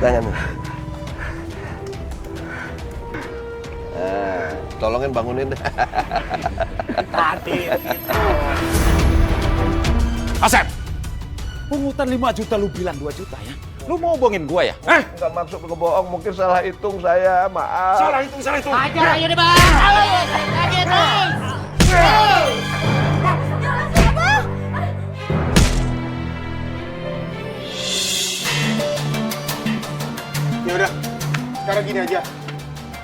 Tangan. Tolongin bangunin. Tadi. Asep, pungutan 5 juta lu bilang 2 juta ya? Lu mau bohongin gua ya? Nggak maksud ngebohong, mungkin salah hitung saya, maaf. Salah hitung. Ajar aja deh, Bang. Lagi terus. Ya udah, sekarang gini aja.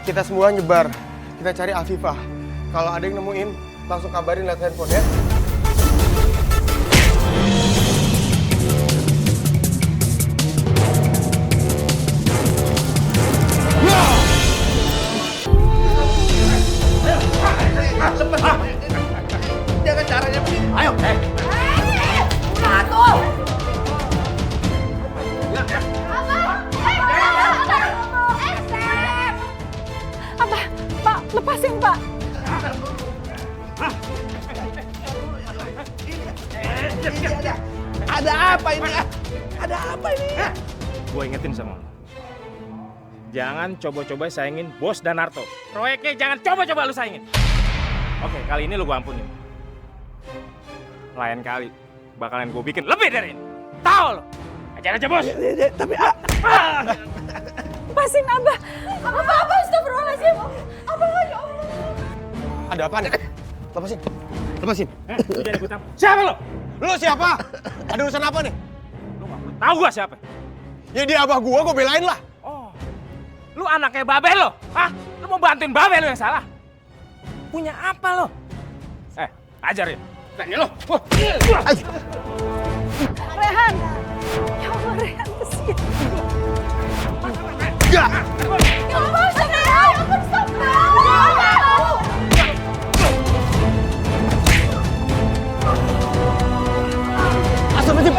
Kita semua nyebar. Kita cari Afifah. Kalau ada yang nemuin, langsung kabarin lewat handphone ya. Jangan caranya begini. Ayo, Ratu. Apa? Pak, lepasin, Pak. Ada apa ini? Ada apa ini? Gue ingetin sama lo. Jangan coba-coba saingin Bos dan Narto. Proyeknya jangan coba-coba lu saingin. Oke, kali ini lu gue ampunin. Lain kali bakalan gue bikin lebih dari ini. Tahu lo? Ajar aja, Bos. Tapi Lepasin, Abah. Apa-apa, astagfirullahaladzim. Abah, ya Allah. Ada apa nih? Lepasin. Lepasin. Lu jangan ikut campur. Siapa lo? Lu siapa? Ada urusan apa nih? Lu gak perlu tahu gue siapa. Ya dia abah gua belain lah. Oh, lu anaknya Babe lo? Hah? Lu mau bantuin Babe lo yang salah? Punya apa lo? Ajarin. Tanya lo. Rehan. Ya Allah, Rehan kesini. Ya. Ya Allah, astagfirullah. Ya Allah, astagfirullah. Astagfirullahaladzim.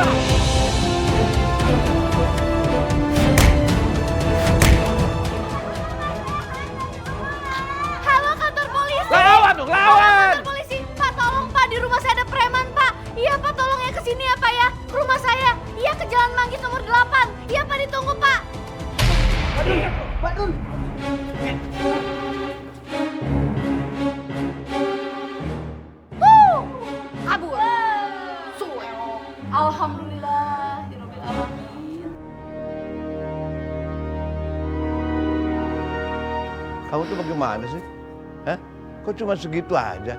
Halo, kantor polisi. Lawan dong, lawan. Kantor polisi. Pak, tolong Pak, di rumah saya ada preman, Pak. Iya, Pak, tolong ya ke sini ya, Pak ya. Rumah saya. Iya, ke Jalan Manggis nomor 8. Iya, Pak, ditunggu, Pak. Kabur. Suwe. Alhamdulillah, hirobbil alamin. kamu tuh bagaimana sih? Hah? Kok cuma segitu aja?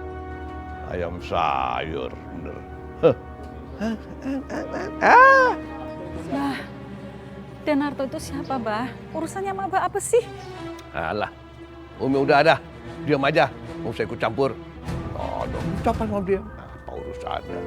Ayam sayur, bener. Bah, Denarto itu siapa, Bah? Urusannya sama Abah apa sih? Alah, Umi udah ada. Diam aja, mau saya ikut campur. Oh, dong, ucapan mau dia. Apa urusannya?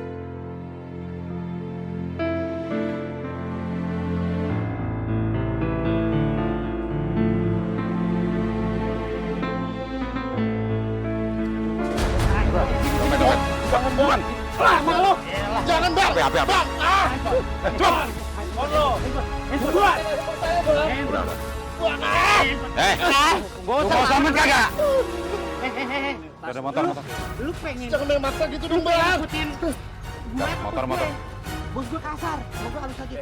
Jangan bang. Apa? Bang. Lu mau selamat kagak? Ada motor. Lu pengen Jangan main maksa gitu dong bang. ikutin Motor. bos gue kasar, bos gue halus aja.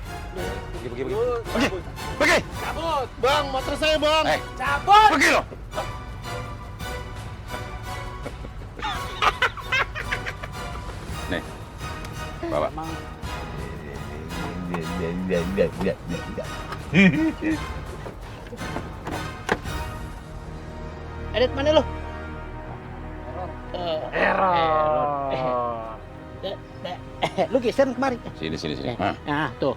Pergi. Cabut. Bang, motor saya bang. Cabut. Pergi lo. Nih, bawa. Edit mana lu? Lu geser kemari. Sini. Nah, tuh.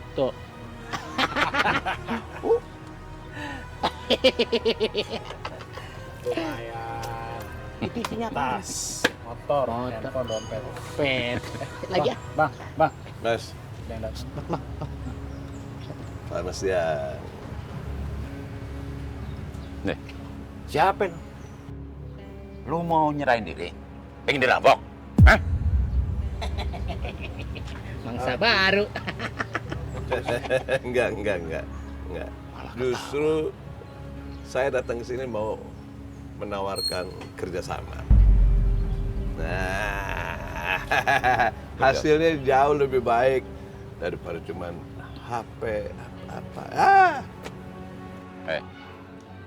Itu isinya apa? Motor, handphone, dompet. Pet. Lagi ya? Bang. Mas, panas ya. Nih, siapa lu? Lu mau nyerahin diri? Pengen dirampok? Hah? Mangsa baru. Enggak. Justru saya datang ke sini mau menawarkan kerjasama. Nah, hasilnya jauh lebih baik daripada cuman HP apa.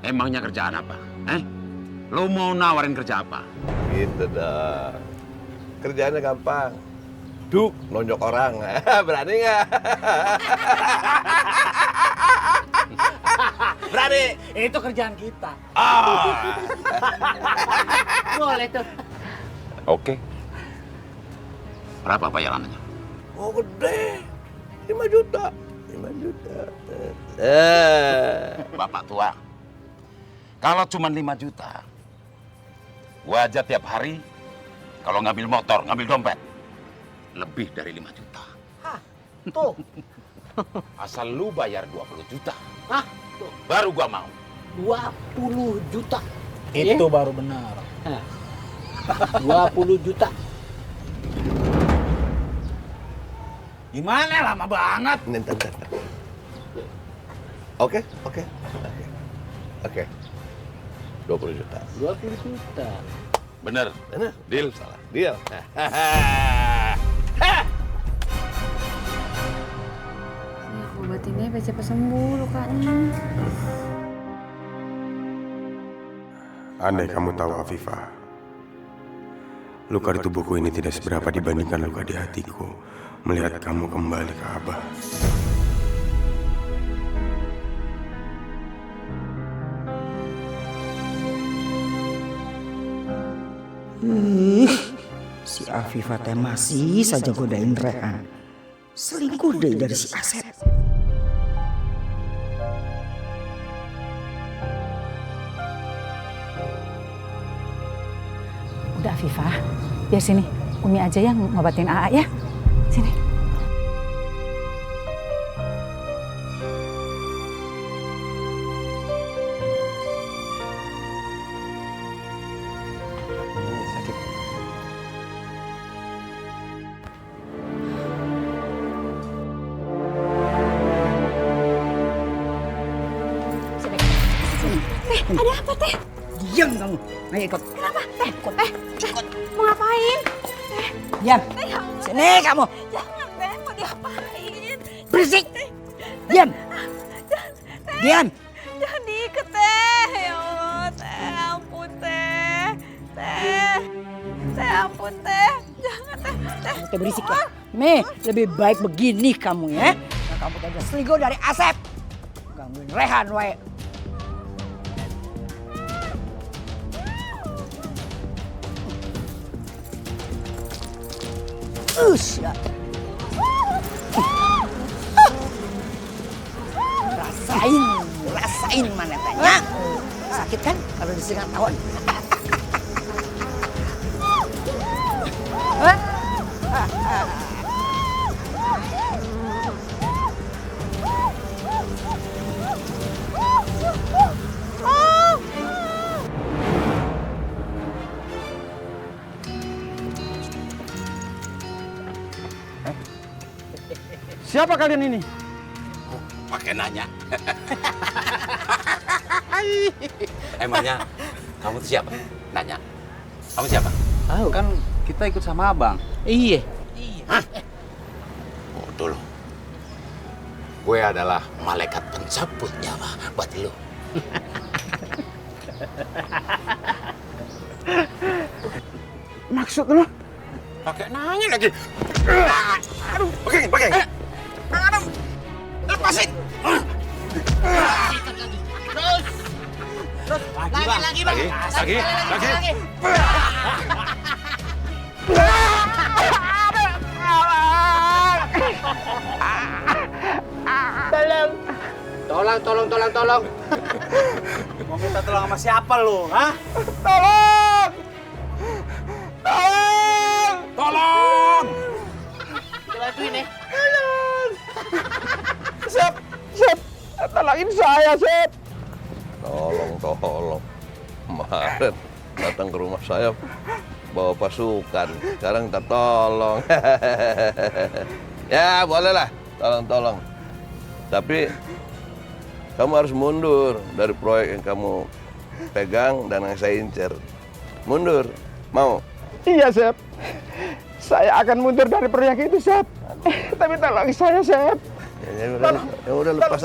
Emangnya kerjaan apa? Lo mau nawarin kerja apa? Gitu dong. Kerjaannya gampang. Duk, nonjok orang. Berani nggak? Berani. Itu kerjaan kita. Boleh tuh. Oke. Berapa bayarannya? Oh gede. 5 juta. 5 juta. Bapak tua, kalau cuma 5 juta, gua aja tiap hari kalau ngambil motor, ngambil dompet, lebih dari 5 juta. Tuh. Asal lu bayar 20 juta, Hah? Tuh. baru gua mau. 20 juta. Itu baru benar. 20 juta. Gimana, lama banget? Ntar. Oke. 20 juta. 20 juta. Bener, Benar. deal. Salah. Deal. Ini aku obatinnya biar cepat sembuh lukanya. Andai kamu tahu Afifah, luka di tubuhku ini tidak seberapa dibandingkan luka di hatiku melihat kamu kembali ke Abah. Si Afifah teh masih saja godain Rehan. Selingkuh deh dari si Asep. Udah Afifah, biar sini. Umi aja yang ngobatin AA ya. Sini. Ada apa teh? Diam kamu. Ayo ikut. Kenapa? Ikut. Mau ngapain? Diam. Ya Allah. Sini kamu. Jangan teh, mau diapain? Berisik. Diam. Diam. Jangan diikat teh. Ya Allah, teh ampun teh. Teh ampun teh. Jangan teh. Kamu teh berisik ya. Nih, lebih baik begini kamu ya. Nah, kamu teh udah selingkuh dari Asep. Gangguin Rehan wae. Ya. Rasain mana tanya. Sakit kan kalau disengat tawon. Siapa kalian ini? Pakai nanya. Emangnya kamu tuh siapa? Nanya. Kamu siapa? Tahu kan kita ikut sama abang. Iya. Bodoh lo. Gue adalah malaikat pencabut nyawa buat lo. Maksud lo? Pakai nanya lagi. Aduh, pakai. Aduh, lepasin. Terus, lagi, bang. Lagi. Tolong. Mau minta tolong sama siapa lo, hah? Tolong! Kita bantuin ya. Sep, tolongin saya, Sep. Tolong. Kemarin datang ke rumah saya bawa pasukan. Sekarang kita tolong. Ya, bolehlah. Tolong. Tapi kamu harus mundur dari proyek yang kamu pegang dan yang saya incer. Mundur. Mau? Iya, Sep. Saya akan mundur dari proyek itu, Sep. Tapi tolong saya, Sep. Ya udah lepas.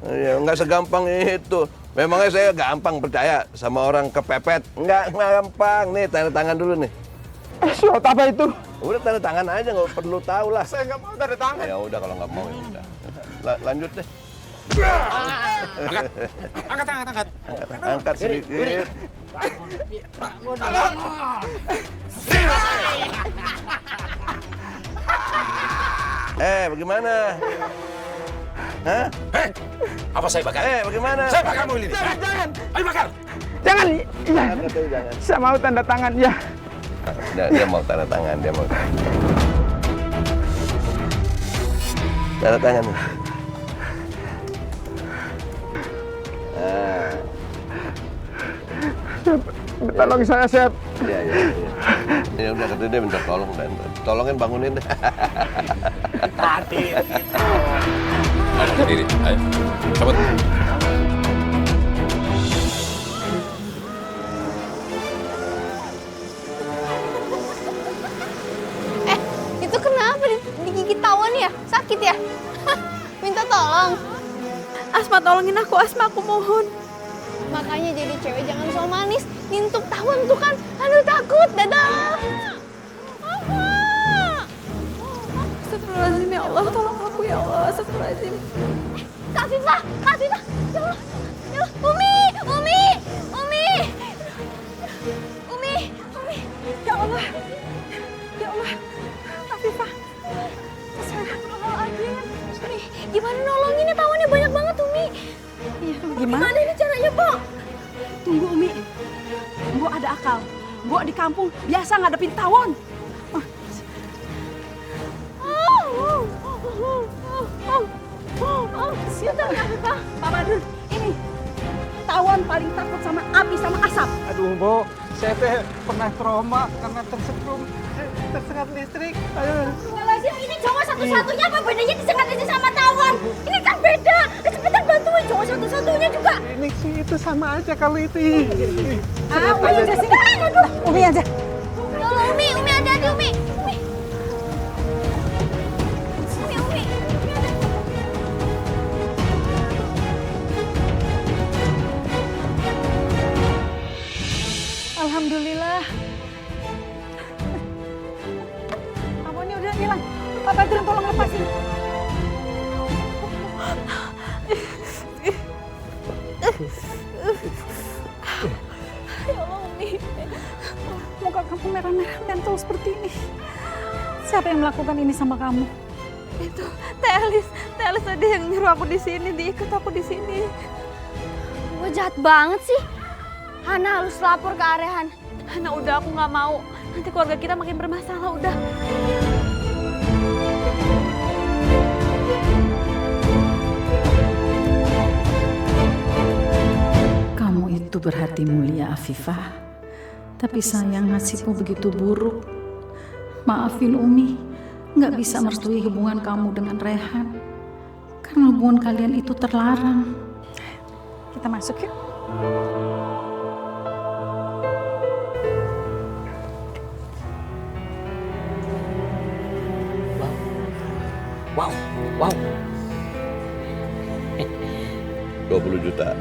Ya nggak segampang itu. Memangnya saya gampang percaya sama orang kepepet? Nggak gampang. Nih, tanda tangan dulu nih. Surat apa itu? Udah tanda tangan aja, nggak perlu tahu lah. Saya nggak mau tanda tangan. Ya udah kalau nggak mau ya udah. Lanjut deh. Angkat. Angkat sedikit. Bagaimana? Hah? Apa saya bakar? Bagaimana? Saya bakar mobil ini. Jangan. Ayo bakar. Jangan. Iya. Jangan. Saya mau tanda tangan ya. Dia mau tanda tangan, dia mau tanda tangan. Tolong saya, Chef. Iya. Ya udah, kata dia minta tolong dan tolongin bangunin deh. Ayo berdiri. Ayo. Cabut. Itu kenapa digigit tawon ya? Sakit ya? Minta tolong. Asma tolongin aku, Asma, aku mohon. Makanya jadi cewek jangan so manis. Nintuk tawon tuh kan. Aduh takut, dadah. Astagfirullahaladzim, ya Allah, tolong aku ya Allah, astagfirullahaladzim. Kak Viva. Ya Allah. Umi. Ya Allah, Afifah, Astagfirullahaladzim. Umi, gimana nolonginnya, tawonnya banyak banget, Umi. iya, gimana? Gimana ini caranya, Bo? Tunggu, Umi. Mbok ada akal. Mbok di kampung biasa ngadepin tawon. Siapa ya, Afifah? Pak Badrun, ini tawon paling takut sama api sama asap. Aduh, Mbok. Saya teh pernah trauma karena tersetrum, tersengat listrik. Astagfirullahaladzim, ini cowok satu-satunya, apa bedanya disengat listrik sama tawon? Ini kan beda. Cepetan bantuin, cowok satu-satunya juga. Ini sih itu sama aja kalau itu. Umi aja sini. Umi aja. Ya Allah, Umi, hati-hati, Umi. Alhamdulillah. Tawonnya udah hilang. Pak Badrun, tolong lepasin. Ya Allah, Umi. Muka kamu merah-merah mental seperti ini. Siapa yang melakukan ini sama kamu? Itu Teh Elis tadi yang nyuruh aku di sini, diikat aku di sini. Gue jahat banget sih. Hana harus lapor ke Arehan. Hana, udah, aku nggak mau. Nanti keluarga kita makin bermasalah, udah. Kamu itu berhati mulia, Afifah. Tapi sayang nasibmu begitu buruk. Maafin Umi, nggak bisa merestui hubungan kamu dengan Rehan. Karena hubungan kalian itu terlarang. Kita masuk yuk. Wow. 20 juta.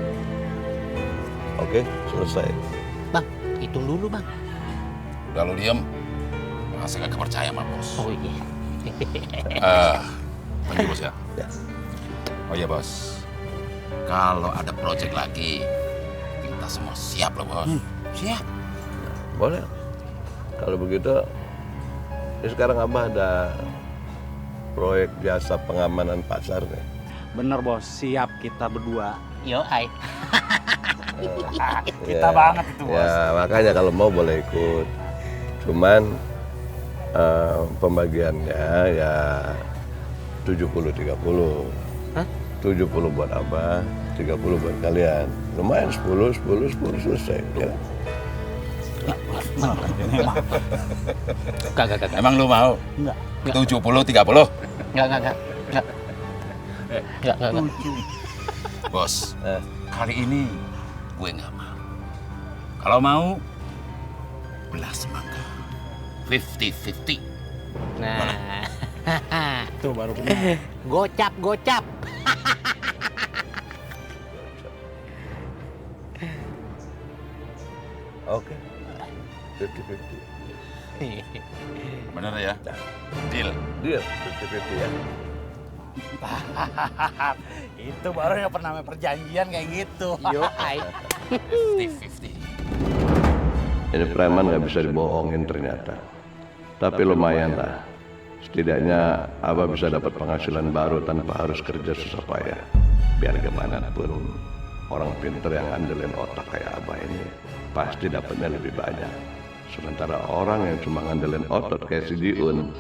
Oke, selesai. Bang, hitung dulu, Bang. Udah lu diem. Masa gak percaya sama bos? Oh iya. Thank you, bos ya. Oh iya, bos. Kalau ada proyek lagi, kita semua siap loh, bos. Siap. Boleh. Kalau begitu, ini sekarang Abah ada proyek jasa pengamanan pasar nih. Bener, Bos. Siap kita berdua. Yo, ai. Kita banget itu, Bos. Ya, makanya kalau mau boleh ikut. Cuman pembagiannya ya 70-30. Hah? 70 buat Abah, 30 buat kalian. Lumayan 10 selesai. Ya. Kagak. Emang lu mau? Enggak. 70-30? Enggak. Bos, kali ini gue nggak mau. Kalau mau, belas mangga. 50-50. Nah. Tuh baru benar. Gocap. Oke. 50-50. Bener ya? Deal. Deal, 50-50 ya. Itu baru yang pernah perjanjian kayak gitu. Yo, 50-50. Ini preman nggak bisa dibohongin ternyata. Tapi lumayan lah. Setidaknya Abah bisa dapat penghasilan baru tanpa harus kerja susah payah. Biar gimana pun orang pinter yang ngandelin otak kayak Abah ini pasti dapatnya lebih banyak. Sementara orang yang cuma ngandelin otot kayak si Jiun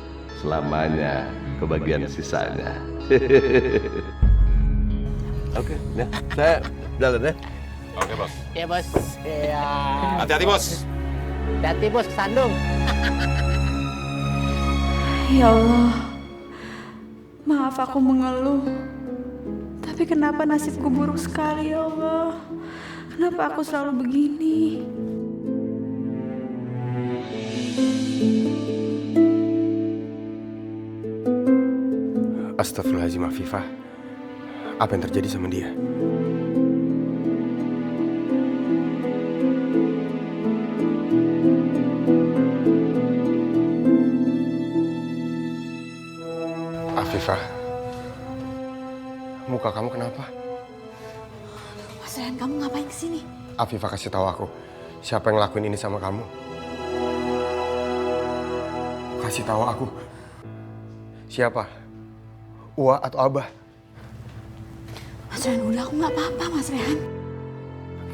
selamanya kebagian sisanya. Oke, ya, saya jalan ya. Oke, Bos. ya bos. Ya. Hati-hati, Bos. Hati bos kesandung. Ya Allah, maaf aku mengeluh. Tapi kenapa nasibku buruk sekali ya Allah? Kenapa aku selalu begini? Astagfirullahaladzim Afifah. Apa yang terjadi sama dia? Afifah, muka kamu kenapa? Mas Rehan, kamu ngapain kesini? Afifah, kasih tahu aku, siapa yang ngelakuin ini sama kamu? Kasih tahu aku, siapa? Uwa atau Abah? Mas Rehan, udah, aku nggak apa-apa, Mas Rehan.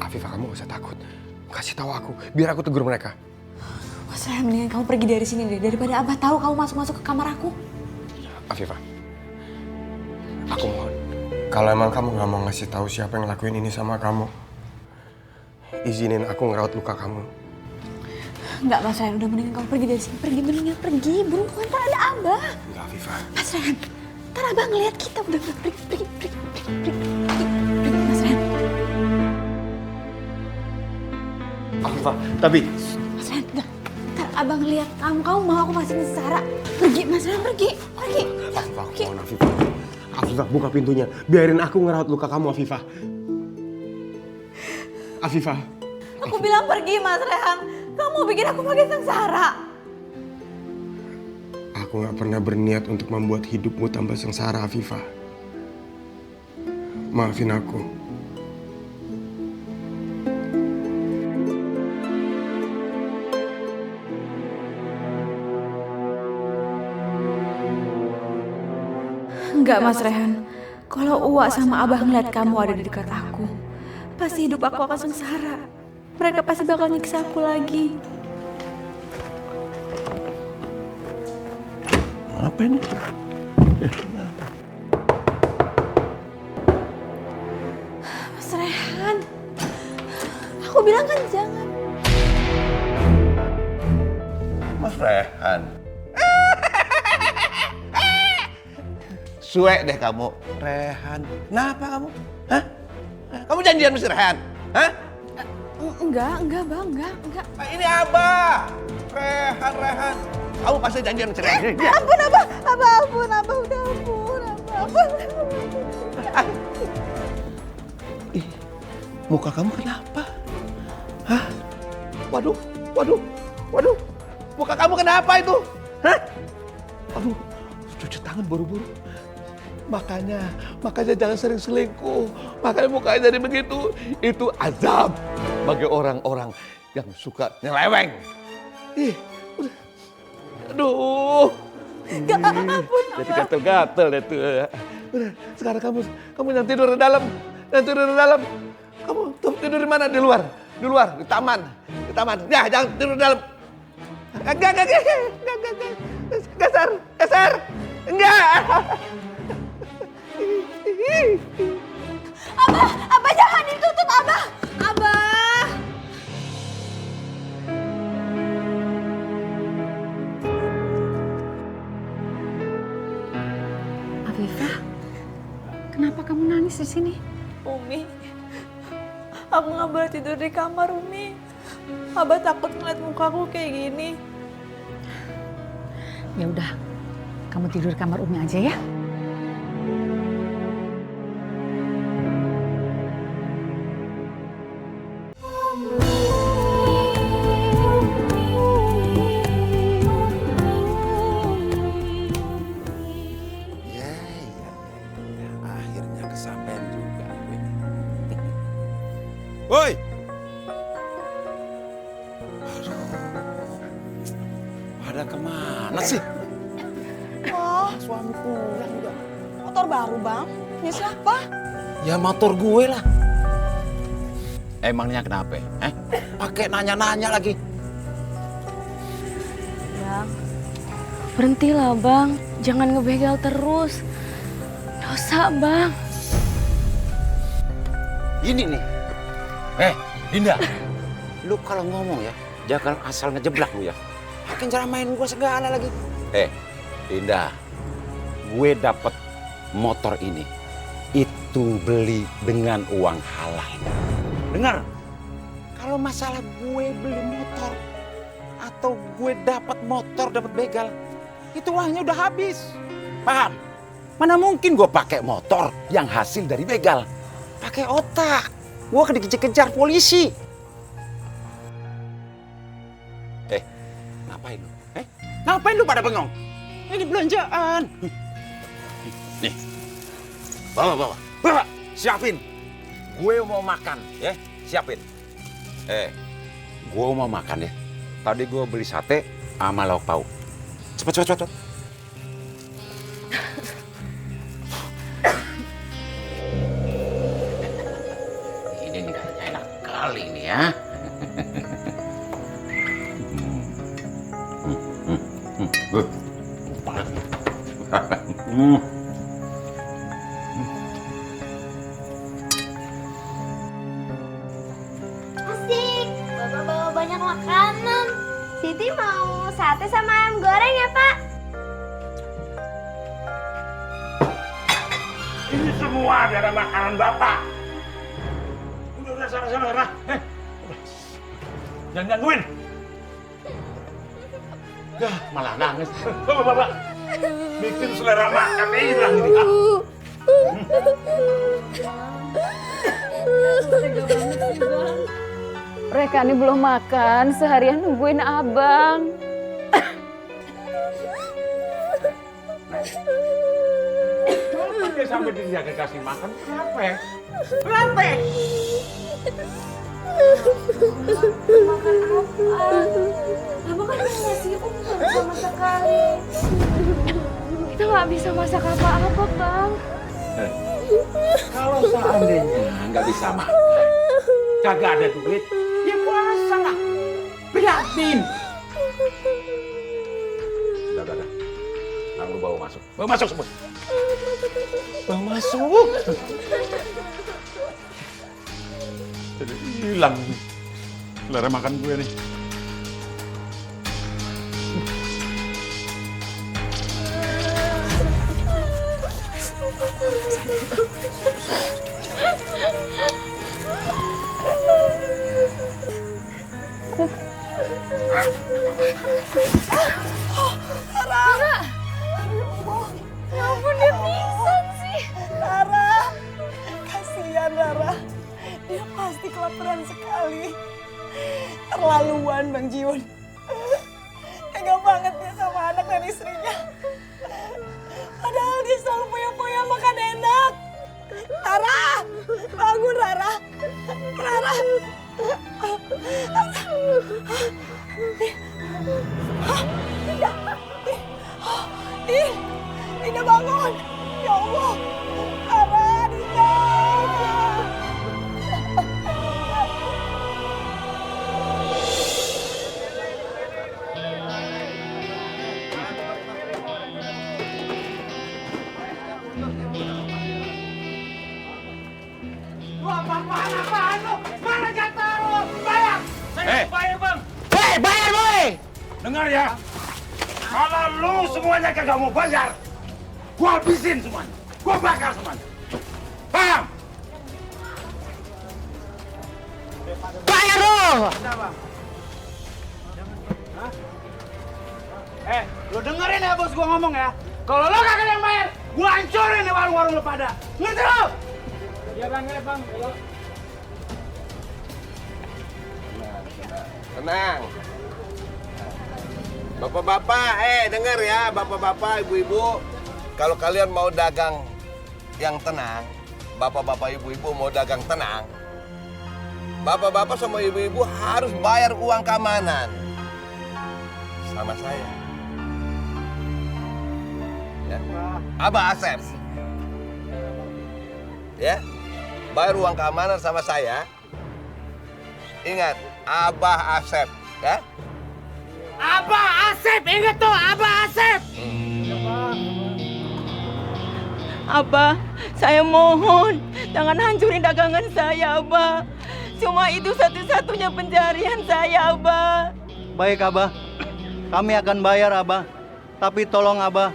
Afifah, kamu gak usah takut. Kasih tahu aku, biar aku tegur mereka. Mas Rehan, mendingan kamu pergi dari sini deh, daripada Abah tahu kamu masuk-masuk ke kamar aku. Afifah, aku mohon, kalau emang kamu gak mau ngasih tahu siapa yang ngelakuin ini sama kamu, izinin aku ngerawat luka kamu. Enggak, Mas Rehan, udah mendingan kamu pergi dari sini. Pergi, mendingan pergi. Buruan, ntar ada Abah. Enggak, Afifah. Mas Rehan, ntar Abah ngeliat kita. Udah, pergi, Mas Rehan. Afifah, tapi... Mas Rehan, udah. Ntar Abah ngeliat kamu mau aku masih sengsara. Pergi, Mas Rehan, pergi. Afifah, aku mohon, Afifah. Afifah, buka pintunya. Biarin aku ngerawat luka kamu, Afifah. Afifah. Aku bilang pergi, Mas Rehan. Kamu bikin aku makin sengsara. Aku gak pernah berniat untuk membuat hidupmu tambah sengsara, Afifah. Maafin aku. Enggak, Mas Rehan. Kalau Uwa sama Abah ngeliat kamu ada di dekat aku, pasti hidup aku akan sengsara. Mereka pasti bakal nyiksa aku lagi. Apa ini? Mas Rehan, aku bilang kan jangan. Mas Rehan. Suek deh kamu, Rehan. Kenapa kamu? Hah? Kamu janjian sama si Rehan? Hah? Enggak, Bang, enggak. Nah, ini Abah. Rehan. Kamu pasti janjian sama si Rehan. Ampun, Abah, udah ampun, Abah. Ih, muka kamu kenapa? Hah? Waduh. Muka kamu kenapa itu? Hah? Aduh, cuci tangan buru-buru. Makanya jangan sering selingkuh. Makanya mukanya jadi begitu. Itu azab bagi orang-orang yang suka nyeleweng. Ih, udah. Aduh. Ampun, jadi gatel-gatel deh tuh. Udah, sekarang kamu yang tidur di dalam. Kamu tidur di mana? Di luar, di taman. Ya, jangan tidur di dalam. Enggak. Geser. Enggak. Abah jangan ditutup, Abah. Afifah, kenapa kamu nangis di sini? Umi, aku nggak boleh tidur di kamar, Umi. Abah takut ngeliat mukaku kayak gini. Ya udah, kamu tidur di kamar Umi aja ya. Woi! Pada kemana sih? Wah, suami pulang udah. Motor baru, Bang. Ini siapa? Ya motor gue lah. Emangnya kenapa? Pakai nanya-nanya lagi. Bang, berhentilah Bang. Jangan ngebegal terus. Dosa Bang. Ini nih. Dinda. Lu kalau ngomong ya, jangan asal ngejeblak lu ya. Makin ceramain gue segala lagi. Dinda. Gue dapet motor ini. Itu beli dengan uang halal. Dengar. Kalau masalah gue beli motor atau gue dapat motor, dapat begal, itu uangnya udah habis. Paham? Mana mungkin gue pakai motor yang hasil dari begal? Pakai otak. Gue akan dikejar-kejar polisi. Ngapain lu? Ngapain lu pada bengong? Ini belanjaan. Nih. Bawa. Siapin. Gue mau makan, ya. Siapin. Gue mau makan ya. Tadi gue beli sate sama lauk pauk. Cepet. Ini nih kayaknya enak kali ini ya. Asik, Bapak bawa banyak makanan. Siti mau sate sama ayam goreng ya, Pak? Ini semua ada makanan Bapak. Udah sana. Jangan gangguin. Malah nangis. Bapak. Bikin selera makan hilang ini. Mereka ini belum makan, seharian nungguin abang. Kenapa dia sampai dijaga kasih makan? Kenapa? Makan apa? Abang kan ngasih umur sama sekali. Kita nggak bisa masak apa-apa, Bang. Kalau seandainya nggak bisa makan, kagak ada duit, ya puasa lah. Prihatin. Udah. Kamu bawa masuk. Bawa masuk semua. Bawa masuk. Jadi hilang selera makan gue nih. Rara! Ya ampun, dia pingsan sih. Rara, kasihan Rara. Dia pasti kelaparan sekali. Terlaluan Bang Jiun. Tega banget dia sama anak dan istrinya. Padahal dia selalu poya-poya makan enak. Rara, bangun Rara. Rara. Dinda bangun. Ya Allah. Rara, Dinda. Apaan lu? Mana jatah lu? Bayar! Bayar, Bang! Bayar, boy! Dengar ya. Kalau lu semuanya kagak mau bayar, gua habisin semuanya. Gua bakar semuanya. Paham? Bayar lu! Lu dengerin ya bos gua ngomong ya. Kalau lo kagak yang bayar, gua hancurin nih warung-warung lu pada. Ngerti lo? Iya bang, ya bang. Tenang. Bapak-bapak, dengar ya, bapak-bapak, ibu-ibu. Kalau kalian mau dagang yang tenang, bapak-bapak, ibu-ibu mau dagang tenang, bapak-bapak sama ibu-ibu harus bayar uang keamanan sama saya. Ya. Abah Asep. Ya, bayar uang keamanan sama saya. Ingat, Abah Asep, ya. Abah Asep, ingat tuh, Abah Asep. Abah, saya mohon jangan hancurin dagangan saya, Abah. Cuma itu satu-satunya pencarian saya, Abah. Baik, Abah. Kami akan bayar, Abah. Tapi tolong, Abah,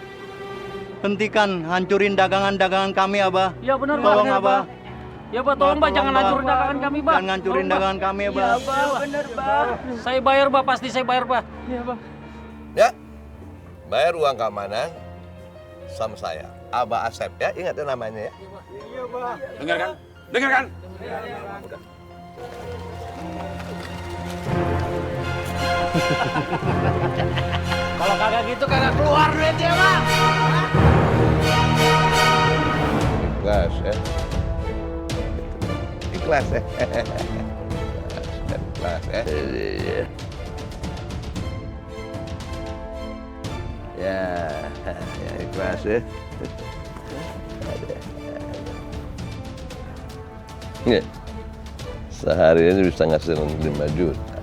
hentikan hancurin dagangan-dagangan kami, Abah. Ya benar, tolong, Abah. Ya, Pak, tolong, Pak, jangan hancurin dagangan kami, Pak. Jangan hancurin dagangan kami, Abah. Ya, Abah, benar, Pak. Saya bayar, Pak, pasti saya bayar, Pak. Iya, Pak. Ya, bayar uang keamanan sama saya. Abah Asep, ya, ingat ya namanya ya. Iya, Pak. Dengarkan, dengarkan. Kalau kagak gitu kagak keluar duitnya, Pak. Ikhlas ya. Ikhlas ya. Ikhlas ya. Ya, ikhlas ya. Sehari aja bisa ngasih 5 juta.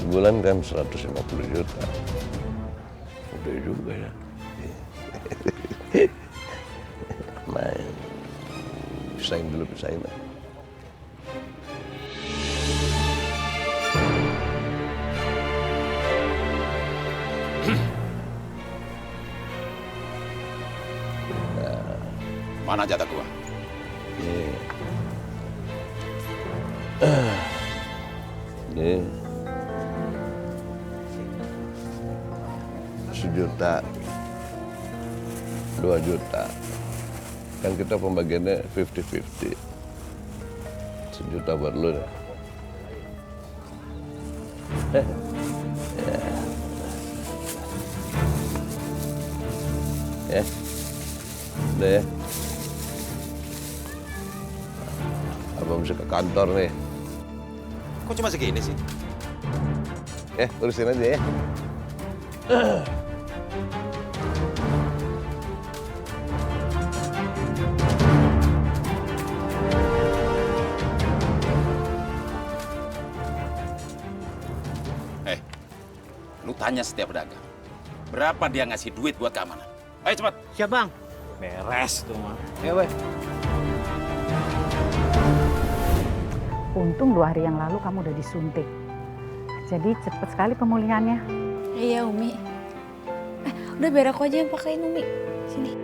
Sebulan kan 150 juta. Udah juga ya. Main. Pisahin dulu, pisahin. Mana jatah gua? Ini 1 juta, 2 juta. Kan kita pembagiannya 50-50. 1 juta buat lu deh. Ya. Udah ya. Abang bisa ke kantor nih. Kok cuma segini sih? Urusin aja ya. Lu tanya setiap pedagang. Berapa dia ngasih duit buat keamanan? Ayo cepat. Siap, Bang. Beres tuh, mah. Ya, weh. Untung 2 hari yang lalu kamu udah disuntik. Jadi cepet sekali pemulihannya. Iya, Umi. Udah biar aku aja yang pakein, Umi. Sini.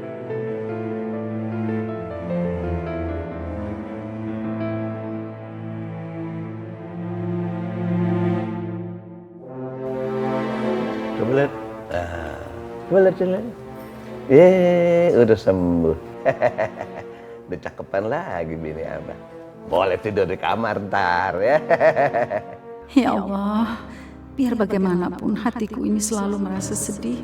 Coba lihat. Coba lihat, coba lihat. Udah sembuh. Udah cakepan lagi bini abah. Boleh tidur di kamar ntar ya. Ya Allah, biar bagaimanapun hatiku ini selalu merasa sedih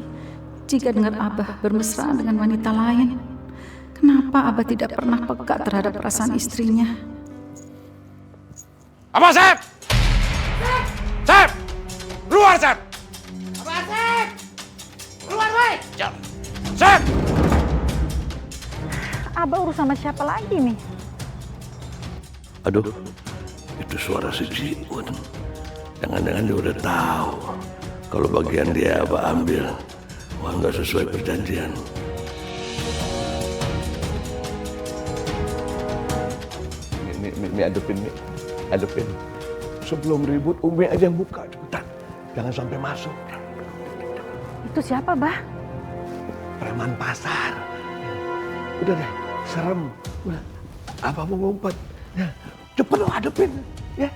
jika dengar Abah bermesraan dengan wanita lain. Kenapa Abah tidak pernah peka terhadap perasaan istrinya? Abah Asep! Sep! Keluar, Sep! Abah Asep! Keluar, woi! Sep! Abah urus sama siapa lagi nih? Aduh, itu suara si Jiun. Jangan-jangan dia udah tahu kalau bagian dia abah ambil. Wah, nggak sesuai perjanjian. Mi adepin, Mi. Adepin. Sebelum ribut, Umi aja yang buka. Cepetan. Jangan sampai masuk. Itu siapa, Bah? Preman pasar. Udah deh, serem. Udah, abah mau ngumpet. Ya, cepet lo hadepin. Ya.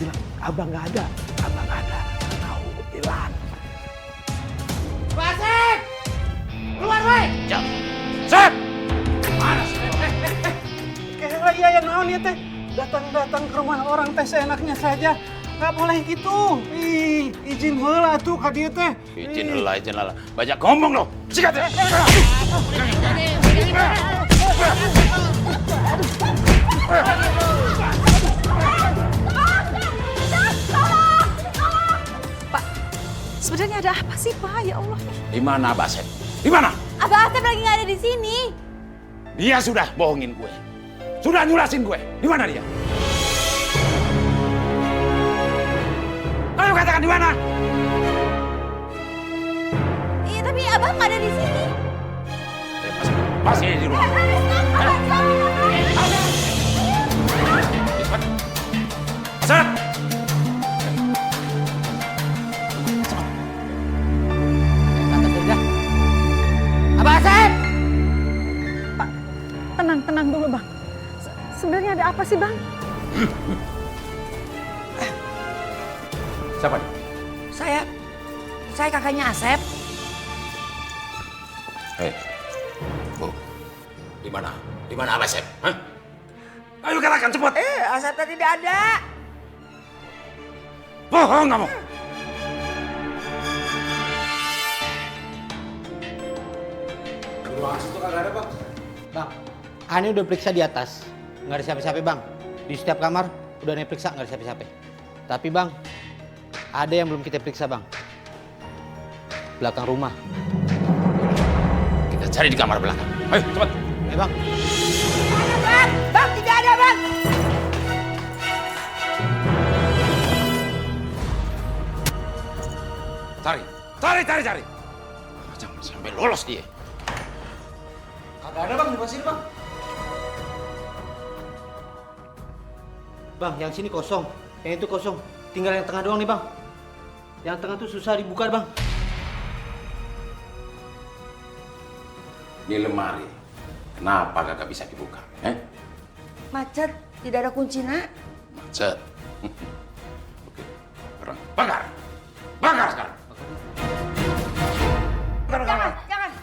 Bilang, abah nggak ada. Abah nggak ada. Tahu, hilang. Asep! Keluar, woi! Sep! Mana sih? Kayak iya yang naon ya teh. Datang-datang ke rumah orang teh seenaknya saja. Nggak boleh gitu. Ih, izin heula tuh ka dieu teh. Izin heula, izin heula. Banyak ngomong lo. Sikat ya. ada apa sih Pak? Ya Allah. Di mana Abah Asep? Di mana? Abah Asep lagi nggak ada di sini. Dia sudah bohongin gue. Sudah nyulasin gue. Di mana dia? Ayo katakan di mana? Iya tapi Abah nggak ada di sini. Pasti di rumah. Asep! Abah Asep! Pak, tenang dulu Bang. Sebenarnya ada apa sih Bang? Siapa dia? Saya kakaknya Asep. Hei, Bu, di mana? Di mana Abah Asep? Hah? Ayo katakan cepat. Asep tadi tidak ada. Bohong kamu. Di ruangan situ kagak ada, Bang. Bang, Ani udah periksa di atas. Nggak ada siapa-siapa, Bang. Di setiap kamar udah Ani periksa, nggak ada siapa-siapa. Tapi, Bang, ada yang belum kita periksa, Bang. Belakang rumah. Kita cari di kamar belakang. Ayo, cepat. Ayo, Bang. Bang, tidak ada Bang. Cari. Jangan sampai lolos dia. Kagak ada, Bang, di sini, Bang. Bang, yang sini kosong. Yang itu kosong. Tinggal yang tengah doang nih, Bang. Yang tengah tuh susah dibuka, Bang. Di lemari. Kenapa kagak bisa dibuka? Macet, tidak ada kunci nak. Macet. Oke. Sekarang bakar. Bakar sekarang. Jangan.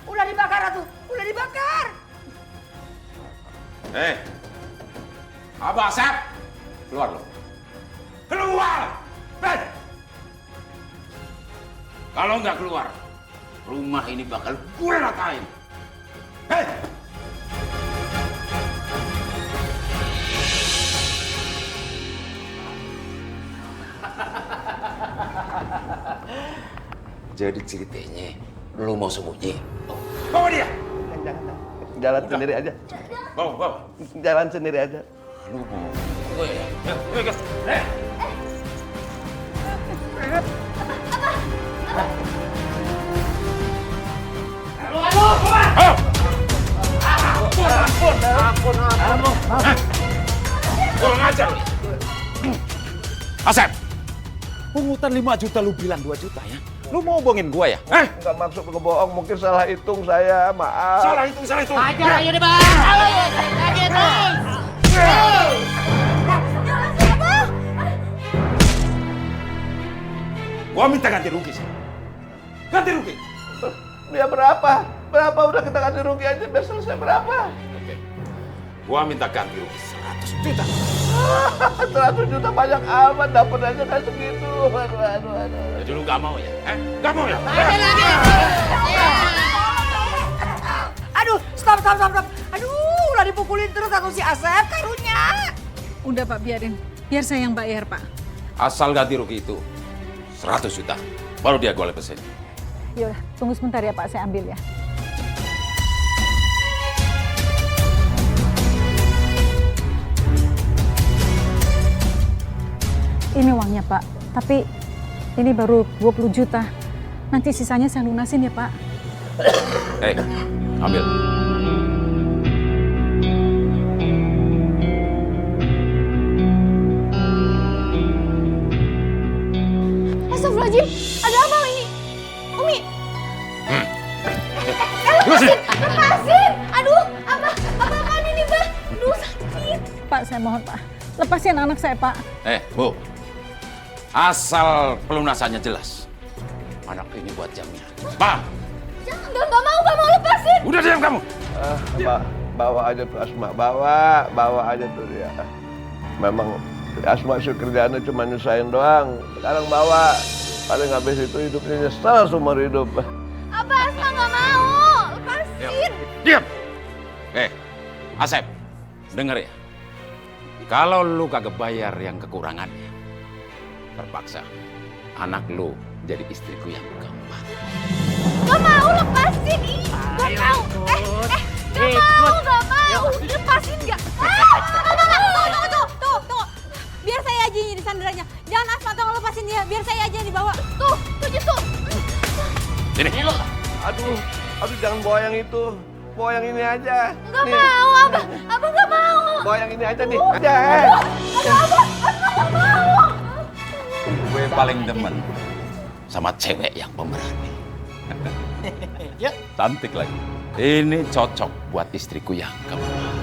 Udah dibakar atuh. Udah dibakar. Abah Asep. Keluar lo. Keluar! Kalau nggak keluar, rumah ini bakal gue ratain. Jadi ceritanya, lu mau sembunyi? Bawa dia! Jangan. Jalan sendiri aja. Bawa. Jalan sendiri aja. Lu mau? Gue gas. Kurang ajar. Asep, pungutan 5 juta lu bilang 2 juta ya? Lu mau bohongin gua ya? Nggak maksud ngebohong, mungkin salah hitung saya, maaf. Salah hitung. Ajar aja deh Bang. Aja terus. Gua minta ganti rugi sih. Ganti rugi. Dia berapa? Berapa udah kita ganti rugi aja, biar selesai berapa? Oke. Gua minta ganti rugi 100 juta. 100 juta banyak amat, dapat aja kan segitu. Aduh. Jadi lu gak mau ya? Gak mau ya? Ada lagi. Aduh, stop. Aduh, udah dipukulin terus aku si Asep karunya. Udah Pak, biarin. Biar saya yang bayar Pak. Asal ganti rugi itu 100 juta. Baru dia gue lepasin. Yaudah, tunggu sebentar ya Pak, saya ambil ya. Ini uangnya Pak, tapi ini baru 20 juta. Nanti sisanya saya lunasin ya Pak. Ambil. Astagfirullahaladzim, ada apa ini? Umi. Lepasin. Aduh, apaan ini, Bah? Aduh, sakit. Pak, saya mohon Pak, lepasin anak saya Pak. Bu. Asal pelunasannya jelas. Anak ini buat jamnya. Paham? Jangan, nggak mau lepasin. Udah diam kamu. Bawa aja tuh Asma, bawa aja tuh dia. Memang Asma sih kerjaannya cuma nyusahin doang. Sekarang bawa, paling habis itu hidupnya nyesel seumur hidup. Apa Asma nggak mau? Lepasin. Diam. Asep, denger ya. Kalau lu kagak bayar yang kekurangannya, terpaksa anak lu jadi istriku yang keempat. Gak mau, lepasin. Ih, gak mau. Gak mau. Lepasin gak? Tuh. Biar saya aja yang jadi sandarannya. Jangan Asma, tolong lepasin dia. Biar saya aja yang dibawa. Tuh gitu. Sini. Aduh jangan bawa yang itu. Bawa yang ini aja. Gak mau, Abah. Abah gak mau. Bawa yang ini aja nih. Aja. Abah gak mau. Gue paling demen sama cewek yang pemberani. Cantik lagi. Ini cocok buat istriku yang keempat.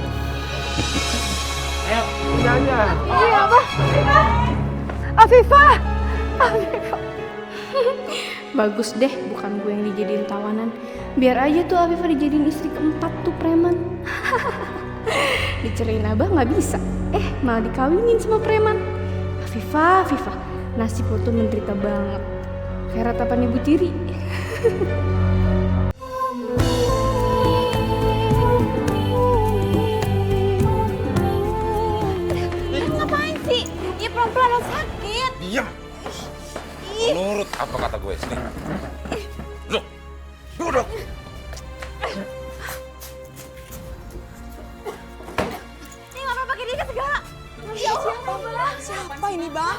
Ayo, ini aja. Iya, Abah. Afifah. Bagus deh, bukan gue yang dijadiin tawanan. Biar aja tuh Afifah dijadiin istri keempat tuh preman. Dicerain Abah nggak bisa. Malah dikawinin sama preman. Afifah, nasib lo tuh menderita banget. Kayak ratapan ibu tiri. Ngapain sih? Ya pelan-pelan lo sakit. Diam. Menurut apa kata gue sini. Duduk. Ini ngapa pakai diikat segala? Ya Allah, siapa ini bang?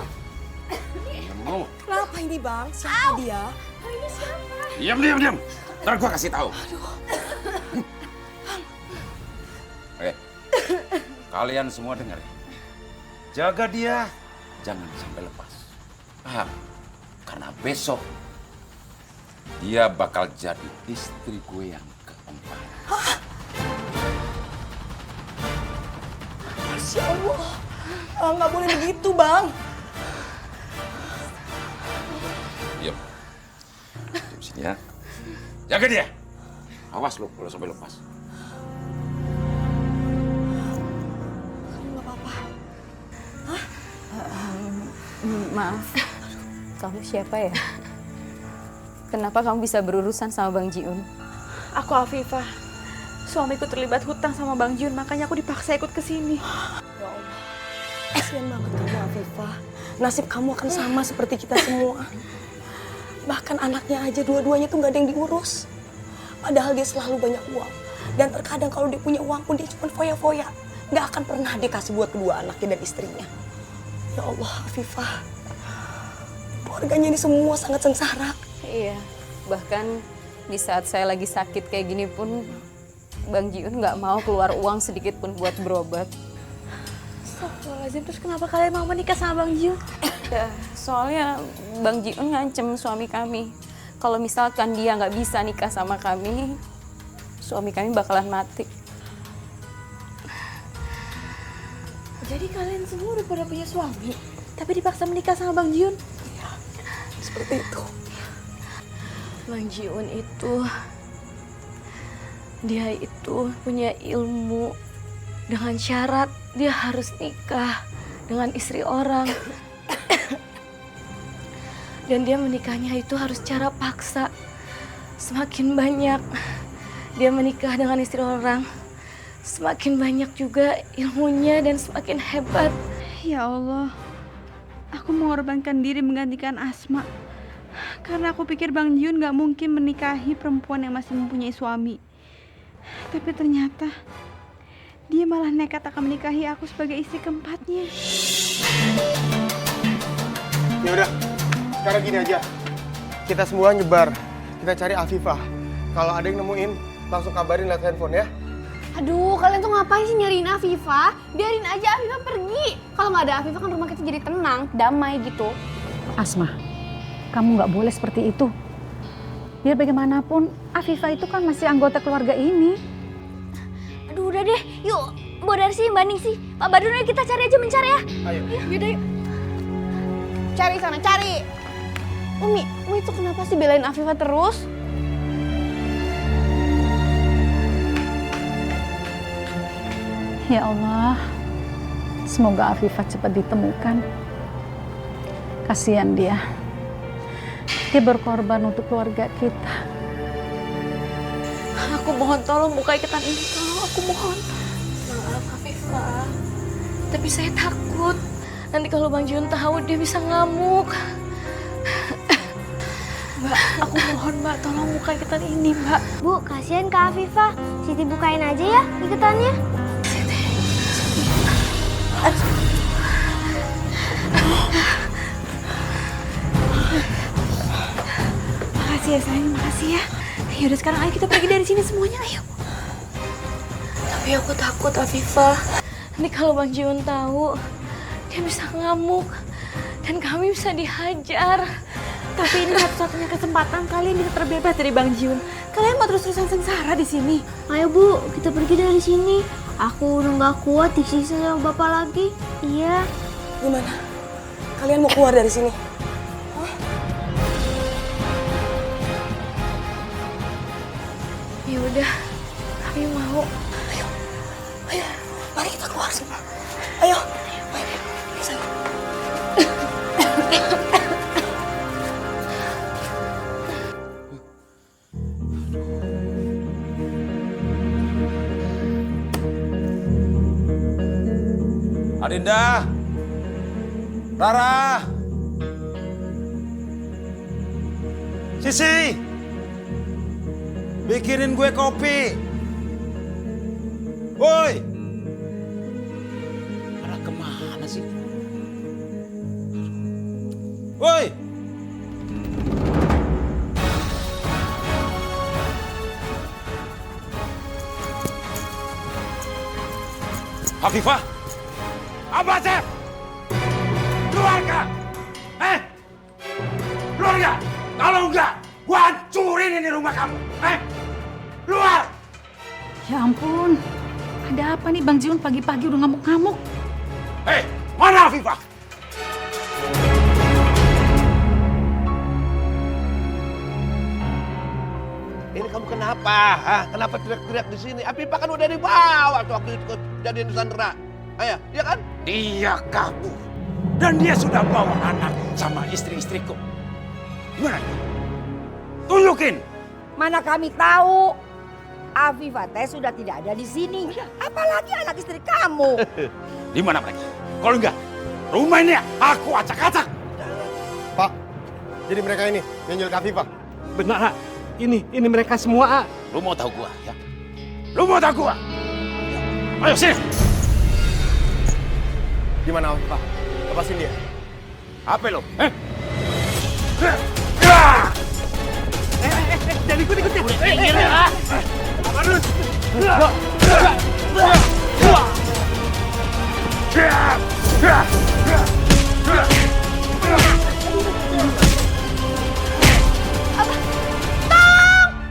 Kenapa ini bang? Siapa dia? Ini siapa? Diam. Ntar gue kasih tahu. Kalian semua dengar ya. Jaga dia, jangan sampai lepas. Paham? Karena besok dia bakal jadi istri gue yang keempat. Masya Allah, nggak boleh begitu bang. Diam sini ya. Jaga dia. Awas lu kalau sampai lepas. Nggak apa-apa. Maaf, kamu siapa ya? Kenapa kamu bisa berurusan sama Bang Jiun? Aku Afifah. Suamiku terlibat hutang sama Bang Jun, makanya aku dipaksa ikut ke sini. Ya Allah, kasihan banget kamu Afifah. Nasib kamu akan sama seperti kita semua. Bahkan anaknya aja dua-duanya tuh gak ada yang diurus. Padahal dia selalu banyak uang. Dan terkadang kalau dia punya uang pun dia cuma foya-foya. Gak akan pernah dikasih buat kedua anaknya dan istrinya. Ya Allah, Afifah. Keluarganya ini semua sangat sengsara. Iya, bahkan di saat saya lagi sakit kayak gini pun Bang Jiun nggak mau keluar uang sedikit pun buat berobat. Astagfirullahaladzim, terus kenapa kalian mau menikah sama Bang Jiun? Ya, soalnya Bang Jiun ngancem suami kami. Kalau misalkan dia nggak bisa nikah sama kami, suami kami bakalan mati. Jadi kalian semua udah pada punya suami, tapi dipaksa menikah sama Bang Jiun? Iya, seperti itu. Bang Jiun dia itu punya ilmu dengan syarat dia harus nikah dengan istri orang. Dan dia menikahnya itu harus cara paksa. Semakin banyak dia menikah dengan istri orang, semakin banyak juga ilmunya dan semakin hebat. Ya Allah, aku mengorbankan diri menggantikan Asma. Karena aku pikir Bang Jiun gak mungkin menikahi perempuan yang masih mempunyai suami. Tapi ternyata dia malah nekat akan menikahi aku sebagai istri keempatnya. Ya udah, sekarang gini aja. Kita semua nyebar, kita cari Afifah. Kalau ada yang nemuin, langsung kabarin lewat handphone ya. Aduh, kalian tuh ngapain sih nyariin Afifah? Biarin aja Afifah pergi. Kalau nggak ada Afifah kan rumah kita jadi tenang, damai gitu. Asma, kamu nggak boleh seperti itu. Biar bagaimanapun, Afifah itu kan masih anggota keluarga ini. Aduh, udah deh. Yuk, Mbak Darsi, Mbak Ningsih, Pak Badrun, ayo kita cari aja mencari ya. Ayo. Yaudah, yuk. Cari sana, cari. Umi itu kenapa sih belain Afifah terus? Ya Allah, semoga Afifah cepat ditemukan. Kasihan dia. Dia berkorban untuk keluarga kita. Aku mohon tolong buka ikatan ini, tolong, aku mohon. Maaf Afifah, tapi saya takut. Nanti kalau Bang Jiun tahu dia bisa ngamuk. Mbak, aku mohon Mbak, tolong buka iketan ini Mbak. Bu, kasihan Kak Afifah. Siti bukain aja ya iketannya. Makasih ya sayang, makasih ya. Yaudah sekarang ayo kita pergi dari sini semuanya, ayo. Tapi aku takut Afifah. Nanti kalau Bang Jiun tahu, dia bisa ngamuk. Dan kami bisa dihajar. Tapi ini satu-satunya kesempatan kalian bisa terbebas dari Bang Jiun. Kalian mau terus-terusan sengsara di sini. Ayo Bu, kita pergi dari sini. Aku udah nggak kuat disiksa sama Bapak lagi. Iya. Gimana? Kalian mau keluar dari sini? Ya udah, kami mau. Ayo, mari kita keluar semua. Ayo. Sayang. Adinda, Rara, Sisi, bikinin gue kopi. Woi, Rara kemana sih? Woi, Afifah. Apa Asep? Keluar gak? Keluar gak? Kalau enggak, gua hancurin ini rumah kamu. Keluar! Ya ampun, ada apa nih Bang Jiun pagi-pagi udah ngamuk-ngamuk? Mana Afifah? Ini kamu kenapa? Kenapa teriak-teriak di sini? Afifah kan udah dibawa tuh waktu itu jadi Nusantara. Ayah, iya kan? Dia kabur. Dan dia sudah bawa anak sama istri-istriku. Gimana? Tunjukin! Mana kami tahu. Afifah teh sudah tidak ada di sini. Apalagi anak istri kamu. Di mana mereka? Kalau enggak, rumah ini aku acak-acak. Pak, jadi mereka ini yang nyulik Afifah. Benar, ini mereka semua. Lu mau tahu gua ya? Lu mau tahu gua? Ayo sini. Gimana Afifah? Lepasin dia. Apa lo? Jangan ikut-ikut ya. Harus.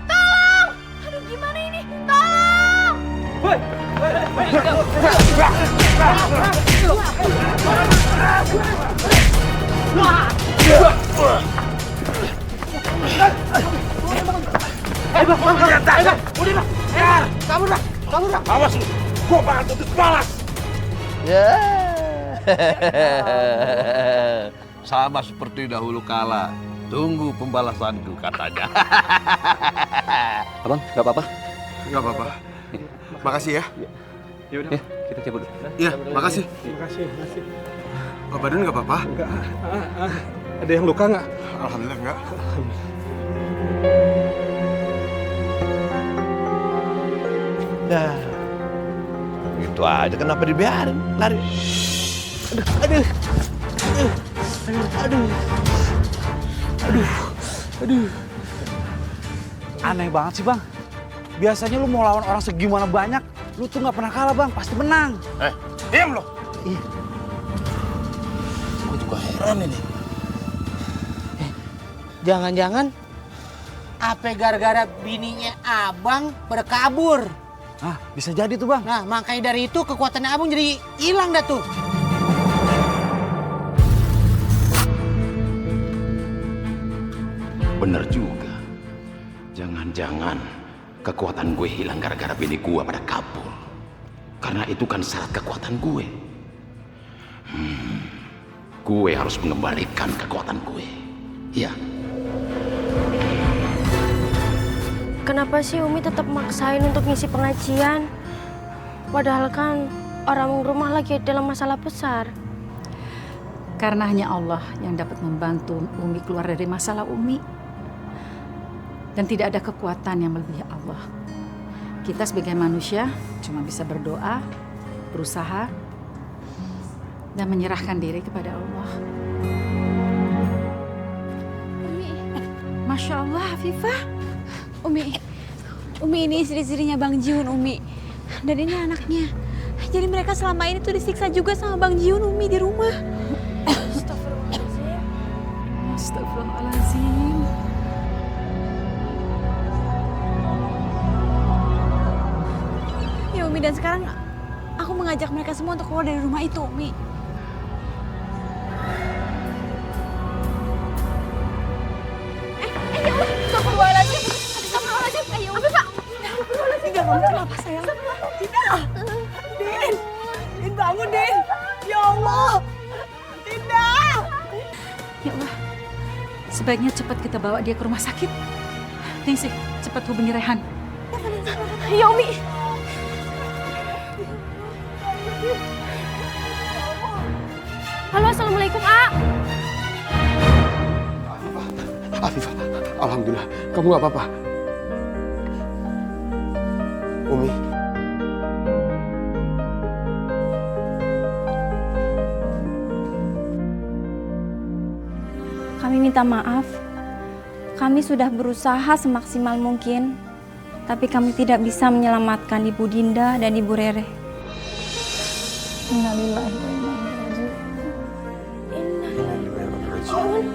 Tolong! Aduh gimana ini? Tolong! Awas lu, gua bakal tutup balas. Ya. Sama seperti dahulu kala. Tunggu pembalasanku katanya. Abang, nggak apa-apa? Nggak apa-apa. Makasih ya. Ya udah. Kita cabut dulu. Iya, makasih. Makasih. Pak Badun nggak apa-apa? Enggak. Ada yang luka nggak? Alhamdulillah nggak. Nah, gitu aja kenapa dibiarin? Lari. Aduh. Aneh banget sih bang. Biasanya lu mau lawan orang segimana banyak, lu tuh nggak pernah kalah bang, pasti menang. Diam lo. Iya. Gue juga heran ini. Jangan-jangan apa gara-gara bininya abang berkabur? Ah, bisa jadi tuh bang. Nah, makanya dari itu kekuatannya abang jadi hilang dah tuh. Bener juga. Jangan-jangan kekuatan gue hilang gara-gara bini gue pada kabur. Karena itu kan syarat kekuatan gue. Gue harus mengembalikan kekuatan gue. Iya. Kenapa sih Umi tetap maksain untuk ngisi pengajian? Padahal kan orang rumah lagi dalam masalah besar. Karena hanya Allah yang dapat membantu Umi keluar dari masalah Umi. Dan tidak ada kekuatan yang melebihi Allah. Kita sebagai manusia cuma bisa berdoa, berusaha, dan menyerahkan diri kepada Allah. Umi. Masya Allah, Afifah. Umi ini istri-istrinya Bang Jiun, Umi. Dan ini anaknya. Jadi mereka selama ini tuh disiksa juga sama Bang Jiun, Umi, di rumah. Astagfirullahaladzim. Ya Umi, dan sekarang aku mengajak mereka semua untuk keluar dari rumah itu, Umi. Ya Allah, astagfirullahaladzim. Astagfirullahaladzim. Ayo, Afifah. Astagfirullahaladzim. Kamu kenapa sayang? Dinda. Din bangun, Din. Ya Allah. Dinda. Ya Allah, sebaiknya cepat kita bawa dia ke rumah sakit. Ningsih, cepat hubungi Rehan. Ya Umi. Halo, assalamualaikum, A. Afifah, alhamdulillah, kamu gak apa-apa. Umi. Kami minta maaf. Kami sudah berusaha semaksimal mungkin, tapi kami tidak bisa menyelamatkan Ibu Dinda dan Ibu Rere. Innalillahi wa inna ilaihi raji'un.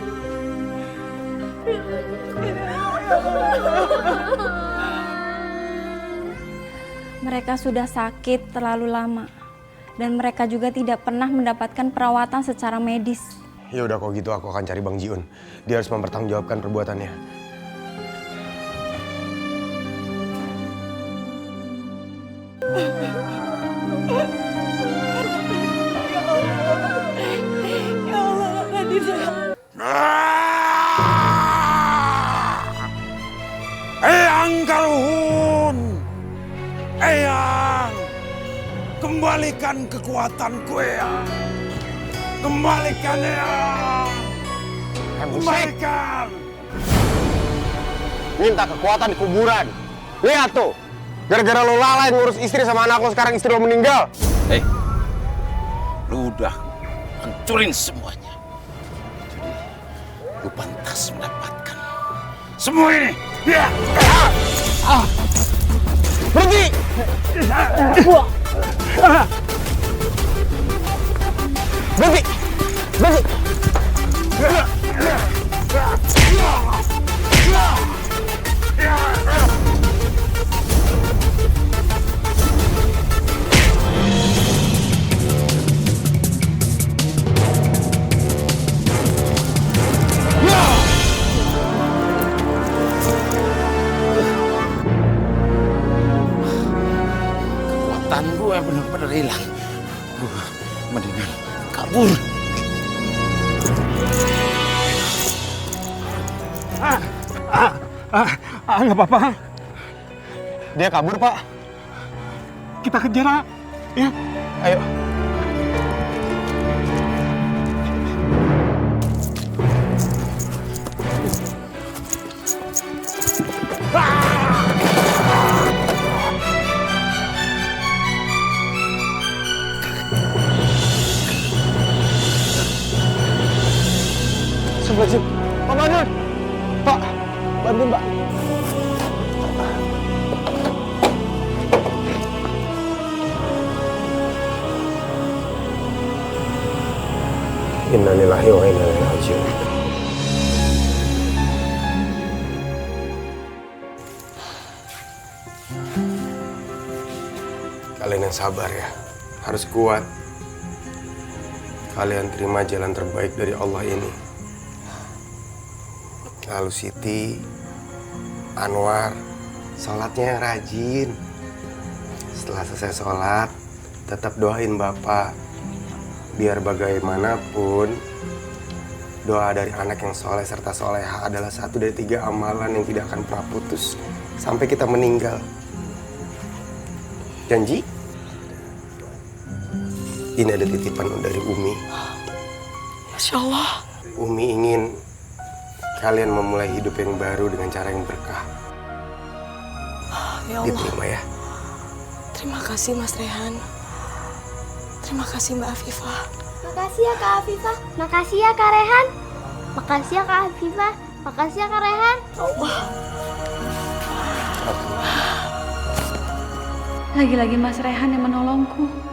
Mereka sudah sakit terlalu lama, dan mereka juga tidak pernah mendapatkan perawatan secara medis. Ya udah kalau gitu aku akan cari Bang Jiun. Dia harus mempertanggungjawabkan perbuatannya. Ya Allah, Dinda. Eyang Kaluhun, Eyang, kembalikan kekuatanku, Eyang. Kembalikan, Eyang. Kembalikan. Minta kekuatan di kuburan. Lihat tuh, gara-gara lo lalai ngurus istri sama anak lo, sekarang istri lo meninggal. Lu udah hancurin semuanya. Jadi, lu pantas mendapatkan semua ini. Ya. Berhenti! Berhenti! Berhenti! Kekuatan gue benar-benar hilang. Gue mendingan kabur. Nggak apa-apa. Dia kabur, Pak. Kita kejar, ya. Ayo. Astagfirullahaladzim. Pak Badun! Pak! Bantuin, Pak. Innalillahi wa inna ilaihi raji'un. Kalian yang sabar ya, harus kuat. Kalian terima jalan terbaik dari Allah ini. Lalu Siti, Anwar, sholatnya rajin. Setelah selesai sholat, tetap doain Bapak. Biar bagaimanapun, doa dari anak yang soleh serta soleha adalah satu dari 3 amalan yang tidak akan pernah putus sampai kita meninggal. Janji? Ini ada titipan dari Umi. Masya Allah. Umi ingin kalian memulai hidup yang baru dengan cara yang berkah. Ya Allah. Diterima ya. Terima kasih Mas Rehan. Terima kasih Mbak Afifah. Makasih ya Kak Afifah. Makasih ya Kak Rehan. Makasih ya Kak Afifah. Makasih ya Kak Rehan. Allah. Lagi-lagi Mas Rehan yang menolongku.